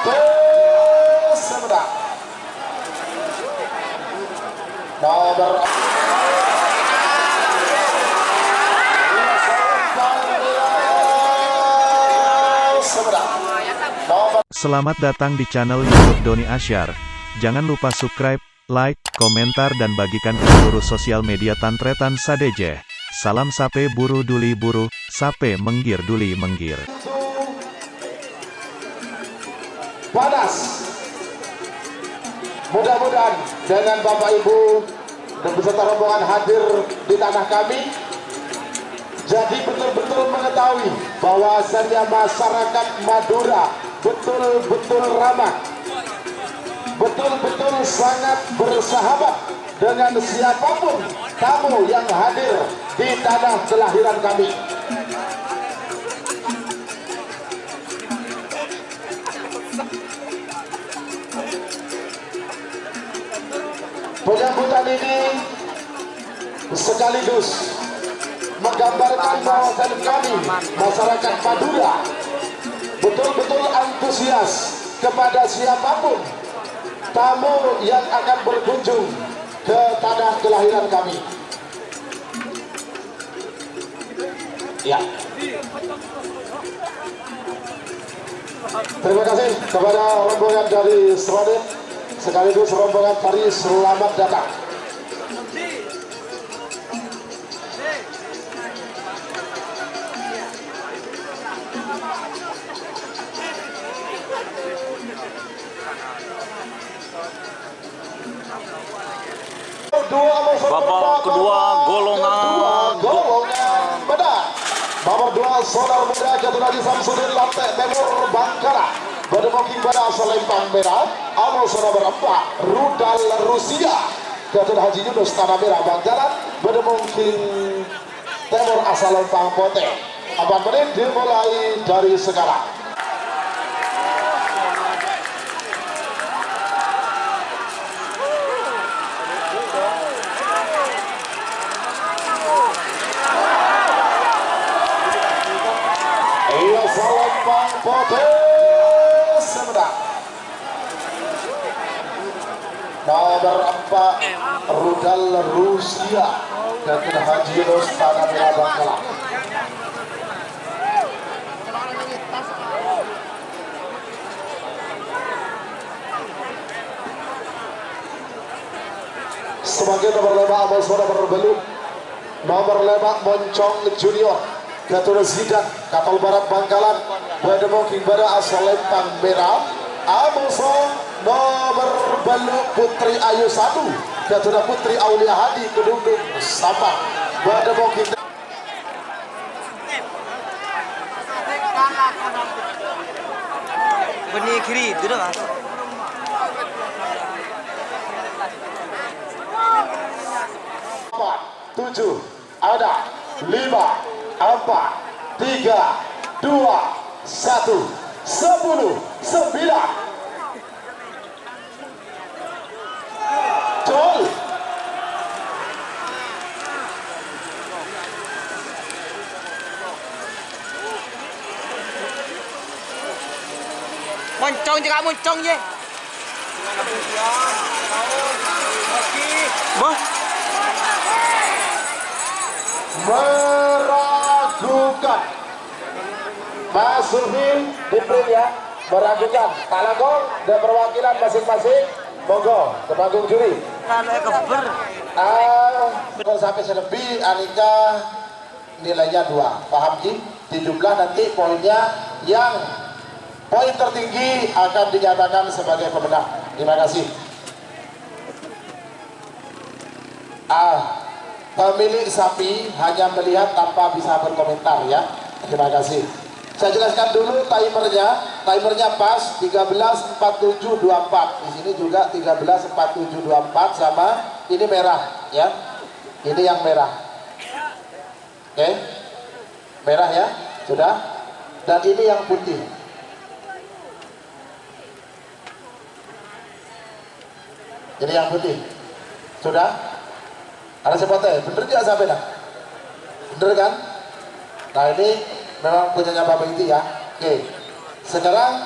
Potes Semedang. Nomor Selamat datang di channel YouTube Doni Asyar. Jangan lupa subscribe, like, komentar dan bagikan ke seluruh sosial media Tantretan Sadejeh. Salam sape buru duli buru, sape menggir duli menggir. Panas. Mudah-mudahan dengan Bapak Ibu dan beserta rombongan hadir di tanah kami, jadi betul-betul mengetahui bahwasannya masyarakat Madura betul-betul ramah, betul-betul sangat bersahabat dengan siapapun tamu yang hadir di tanah kelahiran kami. Penyambutan ini sekaligus menggambarkan bahwasan kami masyarakat Madura betul-betul antusias kepada siapapun tamu yang akan berkunjung ke tanah kelahiran kami. Ya. Terima kasih kepada rombongan dari Srodin, sekaligus rombongan tari selamat datang. Babak kedua golongan benar. Nomor 2 saudara muda Jatuh Haji Samsudin Lantai Timur Bangkala berdemoking pada asal Lempang Merah. Amo saudara berempat Rudal Rusia Jatuh Haji Yunus Tanah Merah Bangkalan berdemoking Timur asal Lempang Pote. 4 menit dimulai dari sekarang. Lempang Potes Semedang. Nomor 4 Rudal Rusia Jatuh Haji Yunus Tanah Merah Bangkalan. Sebagai nomor 5 Amal Suara Berbelu, nomor 5 Moncong Junior Gatot Zidan Kapal Barat Bangkalan berdemoking pada asal Lempang Merah. Amosong nomor belu Putri Ayu 1 Gatot Putri Aulia Hadi Kedungdung Sabang berdemoking benih kiri itu mas. 7 ada 5 4 3 2 1 10 9 Jol. Moncong juga moncong je. Bah. Meragukan Mas Surfin Diprin ya, meragukan Talagong dan perwakilan masing-masing monggo ke panggung juri. Kalau sampai selebih Anika nilainya 2, paham Ji? Di jumlah nanti poinnya yang poin tertinggi akan dinyatakan sebagai pemenang. Terima kasih. Pemilik sapi hanya melihat tanpa bisa berkomentar ya. Terima kasih. Saya jelaskan dulu timernya. Timernya pas 13.47.24. Di sini juga 13.47.24 sama ini merah ya. Ini yang merah. Oke. Merah ya. Sudah. Dan ini yang putih. Ini yang putih. Sudah. Ada sepotnya, bener tidak sampai lah? Bener kan? Nah ini memang punyanya Bapak itu ya. Oke. Sekarang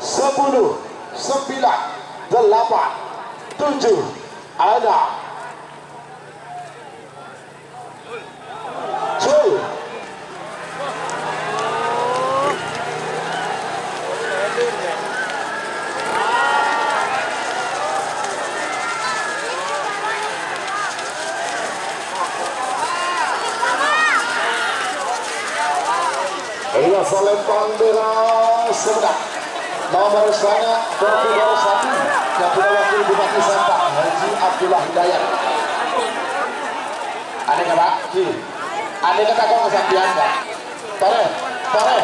10, 9, 8, 7, 6, 2. Iya, selempang bela Sumedang. Nomor saya 21 yang sudah wakil Bupati Sempang Haji Abdullah Hidayat. Ada nggak Pak? Ada kata kau kesaksian Pak? Tore.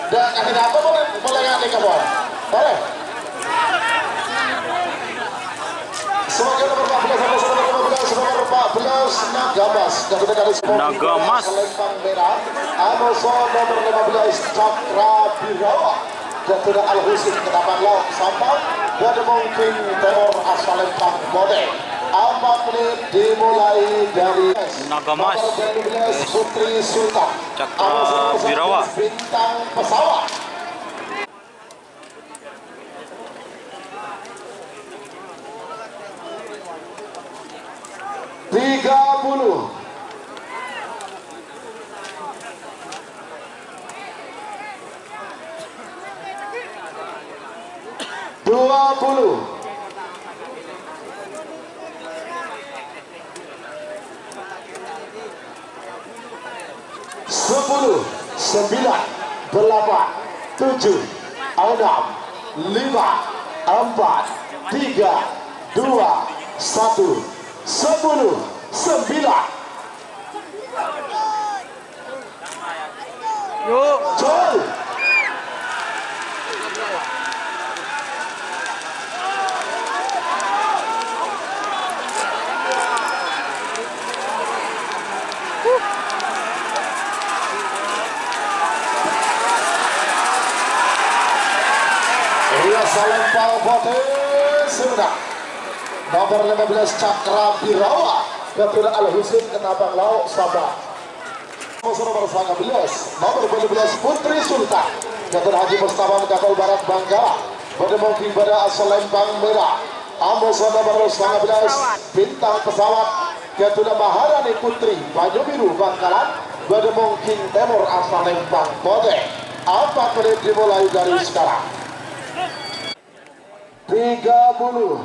Dan ada apa boleh nggak nih kamu? Tore. Sebagai nomor 14 sampai nomor 14 Nagamas dan kita dari Nagamas. Selempang merah. Amoson nomor 15 Cakra Birawa dan tidak Al-Husin ke-8 Lauk Sampang dan mungkin tenor asal Lempang Bode. 4 menit dimulai dari Nagamas. nomor 12 Putri Sultan Cakra Birawa. Bintang Pesawat. Tiga puluh. Dua puluh. 10, 9, 8, 7, 6, 5, 4, 3, 2, 1, 10, 9. Yuk. Col. Salempang bote sudah nomor 15 Cakra Birawa Ketua Al-Husin Kenabang Lauk Sabah nomor 19 nomor 12 Putri Sultan Ketua Haji Mustafa Kapal Barat Bangka Bademongking pada Salempang Merah Amos nomor 19 Bintang Pesawat Ketua Maharani Putri Banyu Biru Bangkalan Bademongking Timur Salempang bote 4 menit dimulai dari sekarang 30 20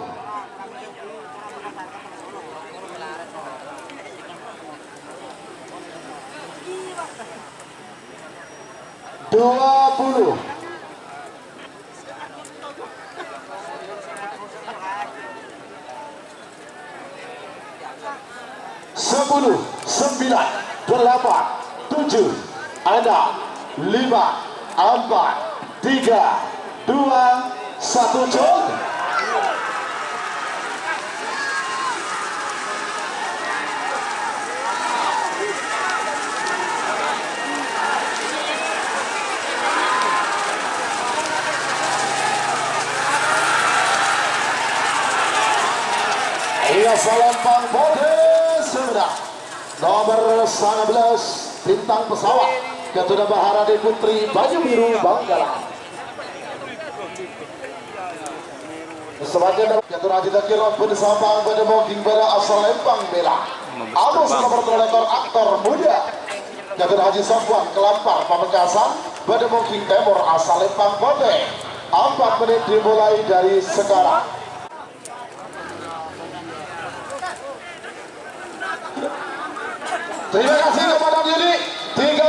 10 9 8 7 6 5 4 3 2 1 jol. Iya Salempang bote sudah nomor 19 Bintang Pesawat Ketua Maharani Putri Banyu Biru Bangkalan. Sebagai Ketua Haji Dakir Rabbun Sabang Bademongking pada Salempang Merah Amos nomor terlekor aktor muda Ketua Haji Sofwan Kelampar Pamekasan Bademongking Timur Salempang bote 4 menit dimulai dari sekarang. Terima kasih kepada diri 3,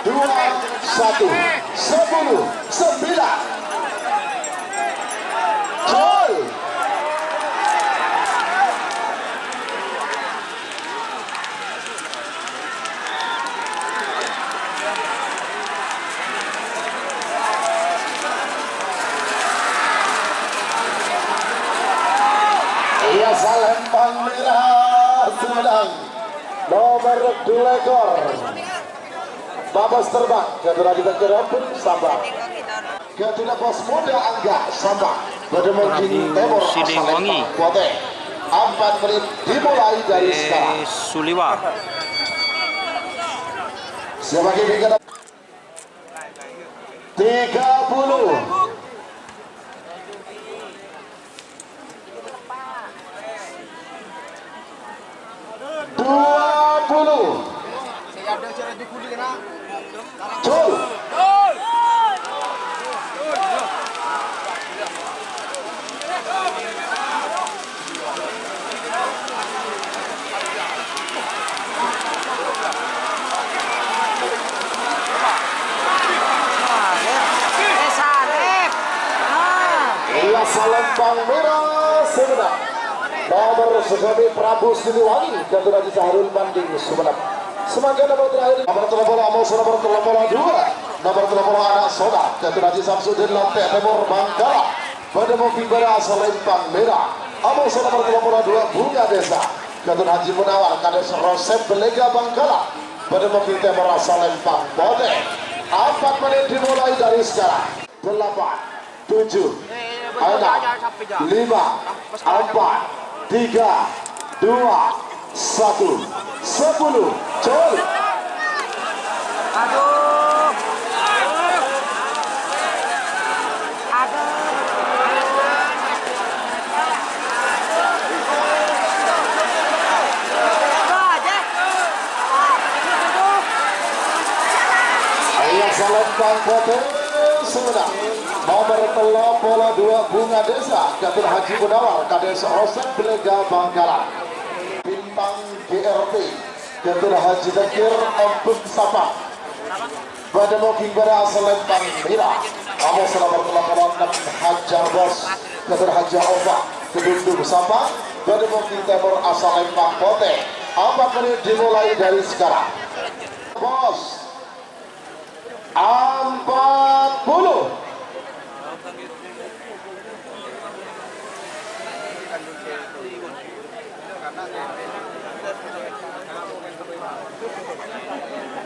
2, 1, 10, 9 Jol. Iya Salempang Merah Sumedang nomor 2 ekor Babas terbang Ketua Haji Dakir Rabbun Sabang Ketua Bos Muda Angga Sabang Bademongking Timur Salempang bote 4 menit dimulai dari sekarang. Suliwa. Sebagai pikiran 30 20 Jol. Iya Salempang Merah Sumedang nomor sekali Prabu Siliwangi Ketua Haji Sahrul Banding Sumeneb. Semakin nomor terakhir nomor telepon Amos nomor telepon 2 nomor telepon anak soda Ketua Haji Samsudin Lantai Timur Bangkala Bademongking pada Salempang Merah Amos nomor telepon 2 Bunga Desa Ketua Haji Munawar Kades Rosep Belega Bangkala Bademongking Timur Salempang bote 4 menit dimulai dari sekarang. 8 7 6 5 4 3 2 1 10 Jol. Ayah Salempang bote Sumedang nomor telepon 2 Bunga Desa Ketua Haji Munawar Kades Rosep Belega Bangkalan Bintang GRP Ketua Haji Zakir Ampun Sapa pada moking pada Selempang Mira Amos nomor 86 Hajar Bos Ketua Haji Oba Kedundung Sapa pada moking Timur asal Lempang Pote 4 menit dimulai dari sekarang Bos 40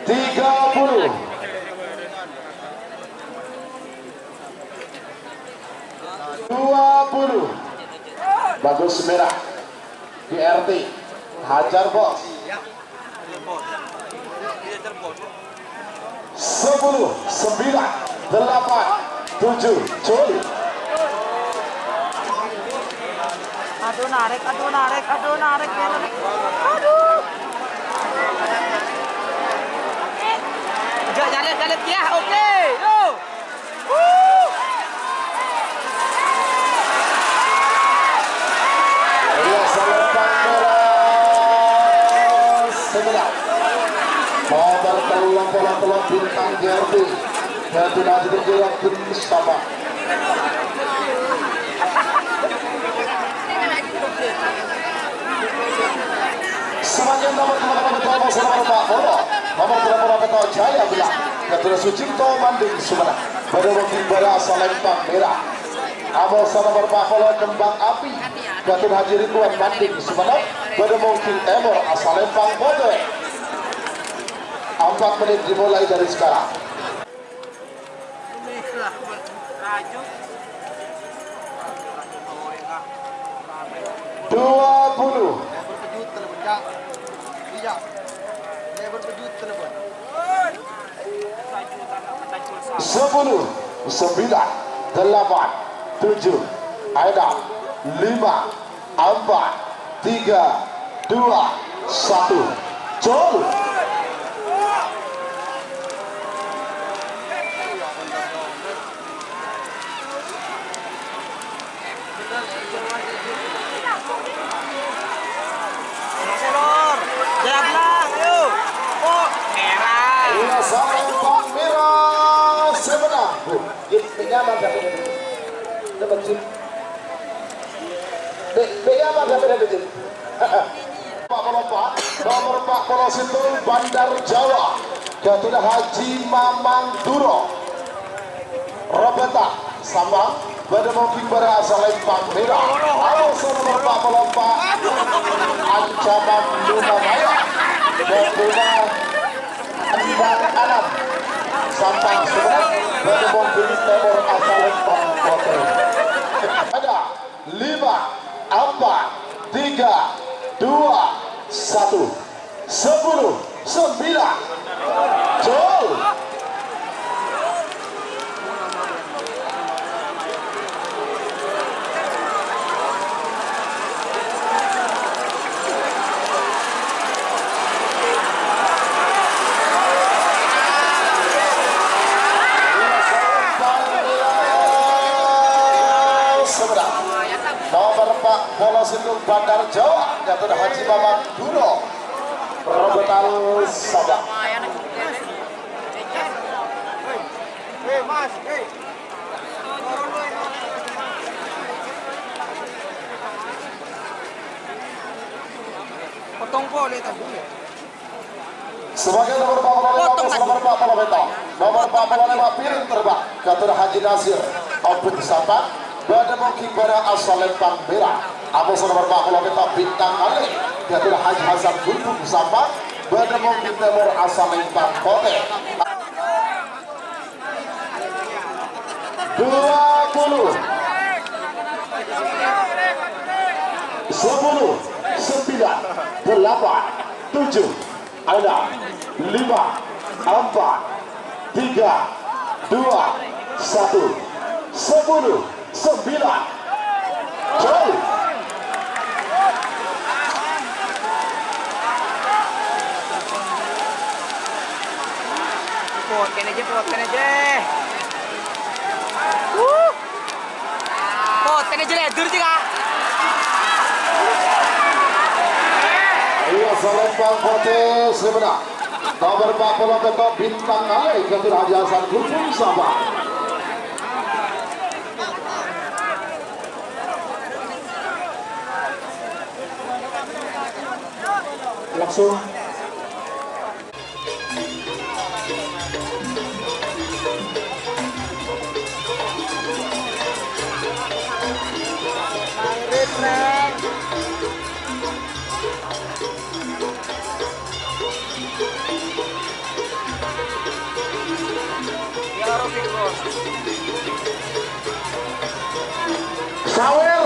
30 20 bagus merah GRT Hajar Bos 10 9 8 7 Coli aduh narik jalan ya oke yo Selempang merah 9 nomor telung bintang GRT Ketua Haji Zakir Ampun Sapa semuanya nomor Ketua Jaya bilang Ketua Sucipto Manding Sumana pada mobil pada Selempang merah Amos nomor Polo Kembang Api Ketua Haji Ridwan Manding Sumana pada mobil Timur asal Lempang Pote 4 menit dimulai dari sekarang 20 10 9 8 7 ada 5 4 3 2 1 Jol Selempang merah sebenarnya nyaman tapi dapat sih nyaman tapi dapat sih nomor 40 situ Bandar Jawa Ketua Haji Mamang Duro Robeta Sambang pada mobil pada Selempang merah Awas nomor 44 ancaman Luna Maya Ketua Andang Alam Sampang sebelah pada mobil Timur asal Lempang Pote ada 5 4 3 2 1 10 9 Jol nomor 40 Sindung Bandar Jawa Ketua Haji Mamang Duro Robetal Sabang potong boleh tadi sebagai nomor 45 nomor 45 piring terbang Ketua Haji Nasir Ampun Sapa pada moking pada asal Lempang merah Amos nomor 40 bintang Ali Ketua Haji Hasan Bulbul Sapa pada moking Timur asal Lempang Pote 20 10 9 8 7 ada 5 4 3 2 1 10 9 jauh potkan aja potkan aja ledur juga ayo asal lempang potes sebelah nomor 40 tetap bintang alai ketua Haji Hasan Gufung Sabah. Langsung sawer